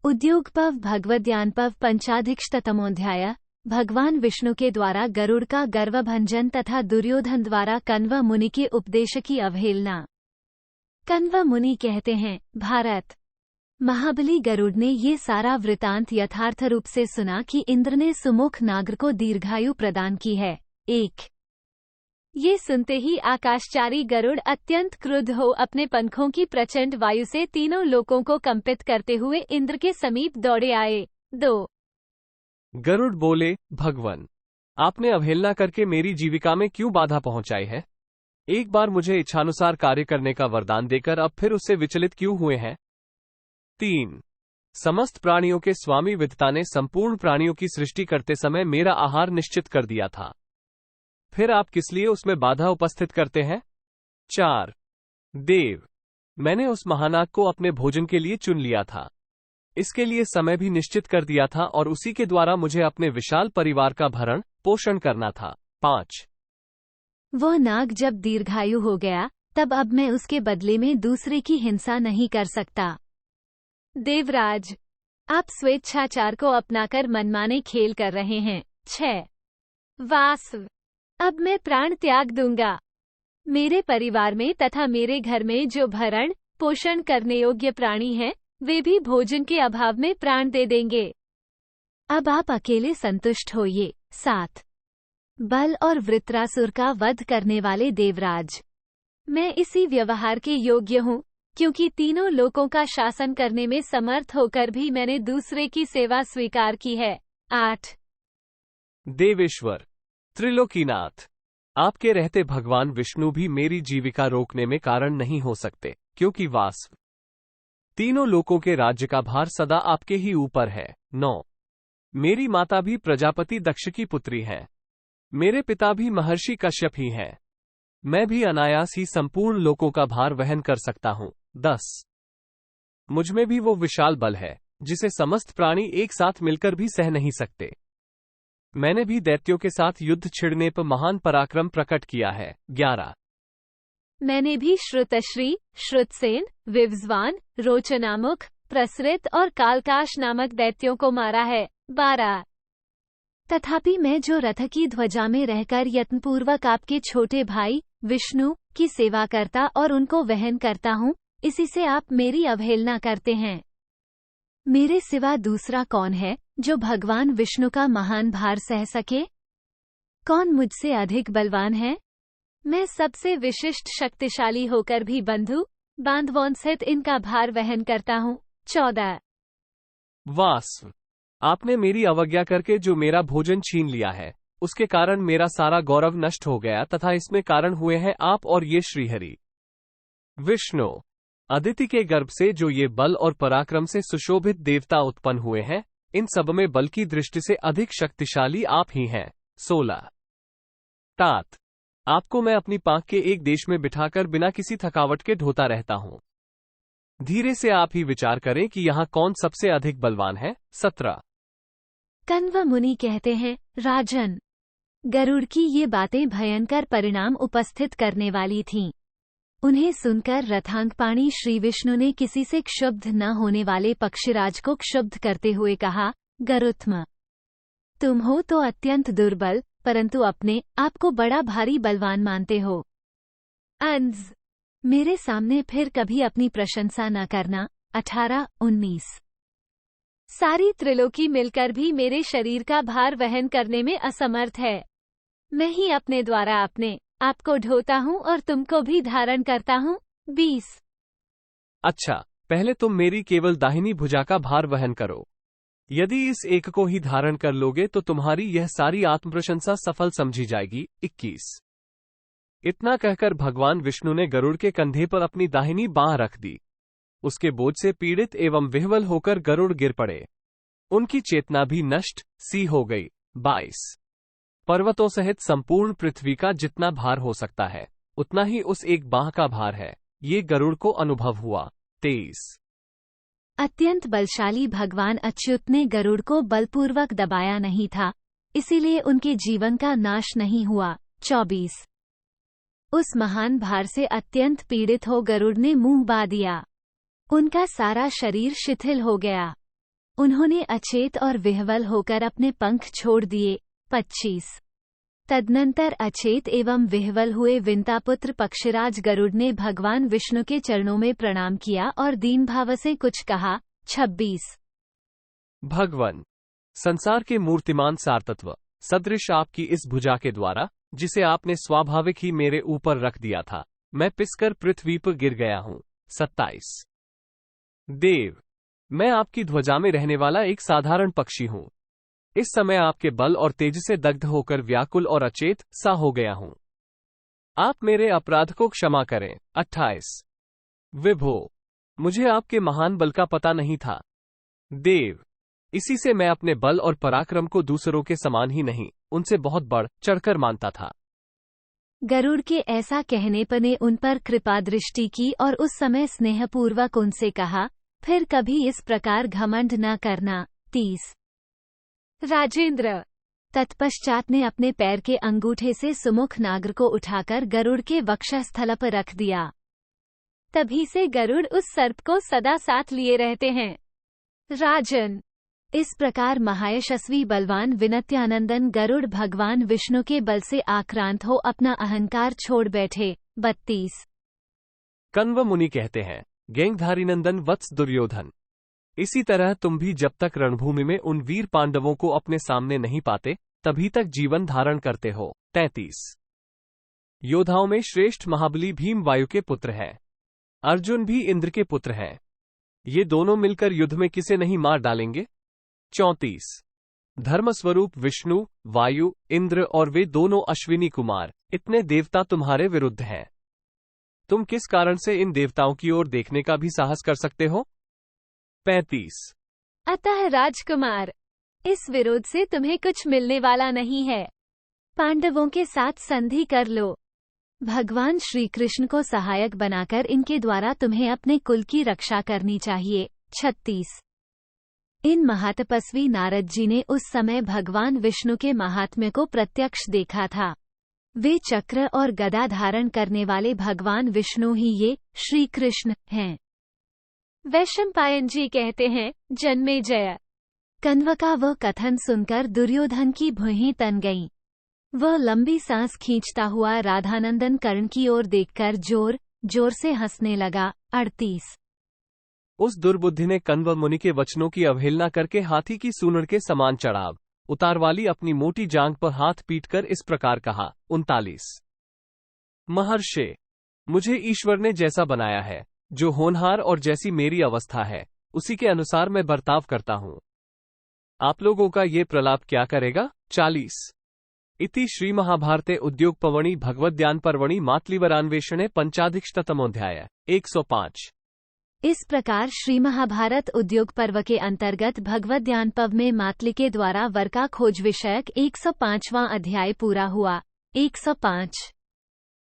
उद्योगपव भगवद्यानपव पंचाधिकशतमोऽध्याय। भगवान विष्णु के द्वारा गरुड़ का गर्वभंजन तथा दुर्योधन द्वारा कण्व मुनि के उपदेश की अवहेलना। कण्व मुनि कहते हैं, भारत महाबली गरुड़ ने ये सारा वृतांत यथार्थ रूप से सुना कि इंद्र ने सुमुख नागर को दीर्घायु प्रदान की है। एक ये सुनते ही आकाशचारी गरुड़ अत्यंत क्रुद्ध हो अपने पंखों की प्रचंड वायु से तीनों लोकों को कंपित करते हुए इंद्र के समीप दौड़े आए। 2 गरुड़ बोले, भगवान, आपने अवहेलना करके मेरी जीविका में क्यों बाधा पहुंचाई है? एक बार मुझे इच्छानुसार कार्य करने का वरदान देकर अब फिर उससे विचलित क्यों हुए हैं? 3 समस्त प्राणियों के स्वामी विधाता ने संपूर्ण प्राणियों की सृष्टि करते समय मेरा आहार निश्चित कर दिया था, फिर आप किस लिए उसमें बाधा उपस्थित करते हैं? 4 देव, मैंने उस महानाग को अपने भोजन के लिए चुन लिया था, इसके लिए समय भी निश्चित कर दिया था और उसी के द्वारा मुझे अपने विशाल परिवार का भरण पोषण करना था। 5 वो नाग जब दीर्घायु हो गया तब अब मैं उसके बदले में दूसरे की हिंसा नहीं कर सकता। देवराज, आप स्वेच्छाचार को अपनाकर मनमाने खेल कर रहे हैं। 6 वासव, अब मैं प्राण त्याग दूंगा। मेरे परिवार में तथा मेरे घर में जो भरण पोषण करने योग्य प्राणी हैं, वे भी भोजन के अभाव में प्राण दे देंगे। अब आप अकेले संतुष्ट होइए। 7 बल और वृत्रासुर का वध करने वाले देवराज, मैं इसी व्यवहार के योग्य हूँ, क्योंकि तीनों लोकों का शासन करने में समर्थ होकर भी मैंने दूसरे की सेवा स्वीकार की है। 8 देवेश्वर त्रिलोकीनाथ, आपके रहते भगवान विष्णु भी मेरी जीविका रोकने में कारण नहीं हो सकते, क्योंकि वासव तीनों लोकों के राज्य का भार सदा आपके ही ऊपर है। 9 मेरी माता भी प्रजापति दक्ष की पुत्री है, मेरे पिता भी महर्षि कश्यप ही हैं, मैं भी अनायास ही संपूर्ण लोकों का भार वहन कर सकता हूं। 10 मुझमें भी वो विशाल बल है जिसे समस्त प्राणी एक साथ मिलकर भी सह नहीं सकते। मैंने भी दैत्यों के साथ युद्ध छिड़ने पर महान पराक्रम प्रकट किया है। 11 मैंने भी श्रुतश्री, श्रुतसेन, विवज्वान, रोचनामुख, प्रसृत और कालकाश नामक दैत्यों को मारा है। 12 तथापि मैं जो रथ की ध्वजा में रहकर यत्नपूर्वक आपके छोटे भाई विष्णु की सेवा करता और उनको वहन करता हूँ, इसी से आप मेरी अवहेलना करते हैं। मेरे सिवा दूसरा कौन है जो भगवान विष्णु का महान भार सह सके? कौन मुझसे अधिक बलवान है? मैं सबसे विशिष्ट शक्तिशाली होकर भी बंधु बांधवों सहित इनका भार वहन करता हूँ। 14 वासव, आपने मेरी अवज्ञा करके जो मेरा भोजन छीन लिया है, उसके कारण मेरा सारा गौरव नष्ट हो गया तथा इसमें कारण हुए हैं आप और ये श्रीहरि। विष्णु, अदिति के गर्भ से जो ये बल और पराक्रम से सुशोभित देवता उत्पन्न हुए हैं, इन सब में बल की दृष्टि से अधिक शक्तिशाली आप ही हैं। 16 तात, आपको मैं अपनी पांख के एक देश में बिठाकर बिना किसी थकावट के ढोता रहता हूं, धीरे से आप ही विचार करें कि यहाँ कौन सबसे अधिक बलवान है। 17 कण्व मुनि कहते हैं, राजन, गरुड़ की ये बातें भयंकर परिणाम उपस्थित करने वाली थीं। उन्हें सुनकर रथांगपाणी श्री विष्णु ने किसी से क्षुब्ध न होने वाले पक्षीराज को क्षुब्ध करते हुए कहा, गरुत्म, तुम हो तो अत्यंत दुर्बल, परंतु अपने आप को बड़ा भारी बलवान मानते हो। अंज, मेरे सामने फिर कभी अपनी प्रशंसा न करना। 18-19 सारी त्रिलोकी मिलकर भी मेरे शरीर का भार वहन करने में असमर्थ है। मैं ही अपने द्वारा अपने आपको ढोता हूँ और तुमको भी धारण करता हूँ। 20 अच्छा, पहले तुम मेरी केवल दाहिनी भुजा का भार वहन करो, यदि इस एक को ही धारण कर लोगे तो तुम्हारी यह सारी आत्मप्रशंसा सफल समझी जाएगी। 21 इतना कहकर भगवान विष्णु ने गरुड़ के कंधे पर अपनी दाहिनी बांह रख दी। उसके बोझ से पीड़ित एवं विह्वल होकर गरुड़ गिर पड़े, उनकी चेतना भी नष्ट सी हो गई। 22 पर्वतों सहित संपूर्ण पृथ्वी का जितना भार हो सकता है उतना ही उस एक बांह का भार है, ये गरुड़ को अनुभव हुआ। 23 अत्यंत बलशाली भगवान अच्युत ने गरुड़ को बलपूर्वक दबाया नहीं था, इसीलिए उनके जीवन का नाश नहीं हुआ। 24 उस महान भार से अत्यंत पीड़ित हो गरुड़ ने मुंह बा दिया, उनका सारा शरीर शिथिल हो गया। उन्होंने अचेत और विह्वल होकर अपने पंख छोड़ दिए। 25 तदनंतर अचेत एवं विह्वल हुए विंतापुत्र पक्षीराज गरुड़ ने भगवान विष्णु के चरणों में प्रणाम किया और दीन भाव से कुछ कहा। 26 भगवन, संसार के मूर्तिमान सारतत्व सदृश आपकी इस भुजा के द्वारा, जिसे आपने स्वाभाविक ही मेरे ऊपर रख दिया था, मैं पिसकर पृथ्वी पर गिर गया हूं। 27 देव, मैं आपकी ध्वजा में रहने वाला एक साधारण पक्षी हूं। इस समय आपके बल और तेज से दग्ध होकर व्याकुल और अचेत सा हो गया हूं। आप मेरे अपराध को क्षमा करें। 28 विभो, मुझे आपके महान बल का पता नहीं था। देव, इसी से मैं अपने बल और पराक्रम को दूसरों के समान ही नहीं, उनसे बहुत बढ़ चढ़कर मानता था। गरुड़ के ऐसा कहने पर ने उन पर कृपा दृष्टि की और उस समय स्नेहपूर्वक उनसे कहा, फिर कभी इस प्रकार घमंड न करना। 30 राजेंद्र, तत्पश्चात ने अपने पैर के अंगूठे से सुमुख नागर को उठाकर गरुड़ के वक्षस्थल पर रख दिया। तभी से गरुड़ उस सर्प को सदा साथ लिए रहते हैं। राजन, इस प्रकार महायशस्वी बलवान विनत्यानंदन गरुड़ भगवान विष्णु के बल से आक्रांत हो अपना अहंकार छोड़ बैठे। 32 कण्व मुनि कहते हैं, गेंगधारी नंदन वत्स दुर्योधन, इसी तरह तुम भी जब तक रणभूमि में उन वीर पांडवों को अपने सामने नहीं पाते, तभी तक जीवन धारण करते हो। 33 योद्धाओं में श्रेष्ठ महाबली भीम वायु के पुत्र हैं। अर्जुन भी इंद्र के पुत्र हैं। ये दोनों मिलकर युद्ध में किसे नहीं मार डालेंगे। 34 धर्मस्वरूप विष्णु, वायु, इंद्र और वे दोनों अश्विनी कुमार, इतने देवता तुम्हारे विरुद्ध हैं। तुम किस कारण से इन देवताओं की ओर देखने का भी साहस कर सकते हो। 35 अतः राजकुमार, इस विरोध से तुम्हें कुछ मिलने वाला नहीं है। पांडवों के साथ संधि कर लो। भगवान श्री कृष्ण को सहायक बनाकर इनके द्वारा तुम्हें अपने कुल की रक्षा करनी चाहिए। 36 इन महातपस्वी नारद जी ने उस समय भगवान विष्णु के महात्म्य को प्रत्यक्ष देखा था। वे चक्र और गदा धारण करने वाले भगवान विष्णु ही ये श्री कृष्ण हैं। वैशंपायन जी कहते हैं, जन्मेजय, कण्व का वह कथन सुनकर दुर्योधन की भुहें तन गईं। वह लंबी सांस खींचता हुआ राधानंदन कर्ण की ओर देखकर जोर जोर से हंसने लगा। 38 उस दुर्बुद्धि ने कण्व मुनि के वचनों की अवहेलना करके हाथी की सूंड के समान चढ़ाव उतार वाली अपनी मोटी जांघ पर हाथ पीटकर इस प्रकार कहा। 39 महर्षि, मुझे ईश्वर ने जैसा बनाया है, जो होनहार और जैसी मेरी अवस्था है, उसी के अनुसार मैं बर्ताव करता हूं। आप लोगों का ये प्रलाप क्या करेगा। 40 इति श्री महाभारते उद्योग पवणी भगवद्यान पर्वणि मातलीवरान्वेषणे पंचाधिकशतमोऽध्याय। 105 इस प्रकार श्री महाभारत उद्योग पर्व के अंतर्गत भगवद्यान पर्व में मातली के द्वारा वर का खोज विषयक 105वां अध्याय पूरा हुआ। 105